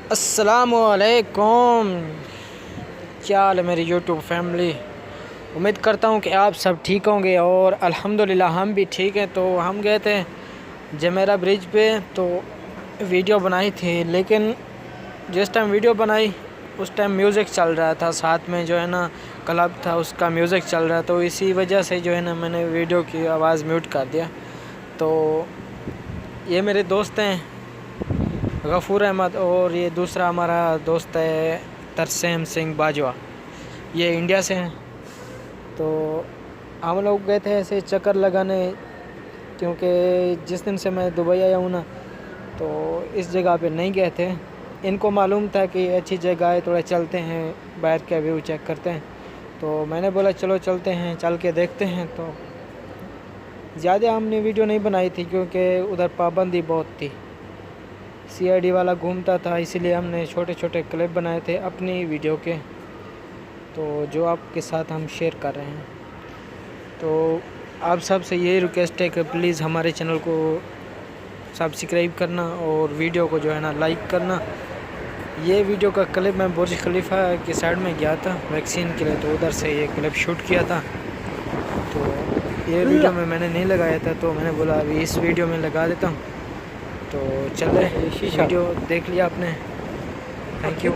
अस्सलामुअलैकुम, क्या हाल है मेरी यूट्यूब फैमिली। उम्मीद करता हूँ कि आप सब ठीक होंगे और अल्हम्दुलिल्लाह हम भी ठीक हैं। तो हम गए थे जमेरा ब्रिज पे, तो वीडियो बनाई थी, लेकिन जिस टाइम वीडियो बनाई उस टाइम म्यूज़िक चल रहा था, साथ में जो है ना क्लब था उसका म्यूज़िक चल रहा, तो इसी वजह से जो है ना मैंने वीडियो की आवाज़ म्यूट कर दिया। तो ये मेरे दोस्त हैं गफ़ूर अहमद और ये दूसरा हमारा दोस्त है तरसेम सिंह बाजवा, ये इंडिया से हैं। तो हम लोग गए थे ऐसे चक्कर लगाने, क्योंकि जिस दिन से मैं दुबई आया हूँ ना, तो इस जगह पे नहीं गए थे। इनको मालूम था कि अच्छी जगह है, थोड़ा चलते हैं, बाहर का व्यू चेक करते हैं। तो मैंने बोला चलो चलते हैं, चल के देखते हैं। तो ज़्यादा हमने वीडियो नहीं बनाई थी क्योंकि उधर पाबंदी बहुत थी, CID वाला घूमता था, इसीलिए हमने छोटे छोटे क्लिप बनाए थे अपनी वीडियो के, तो जो आपके साथ हम शेयर कर रहे हैं। तो आप सब से यही रिक्वेस्ट है कि प्लीज़ हमारे चैनल को सब्सक्राइब करना और वीडियो को जो है ना लाइक करना। ये वीडियो का क्लिप मैं बुर्ज खलीफा के साइड में गया था वैक्सीन के लिए, तो उधर से ये क्लिप शूट किया था। तो ये वीडियो में मैंने नहीं लगाया था, तो मैंने बोला अभी इस वीडियो में लगा देता हूँ। तो चले, वीडियो देख लिया आपने, थैंक यू।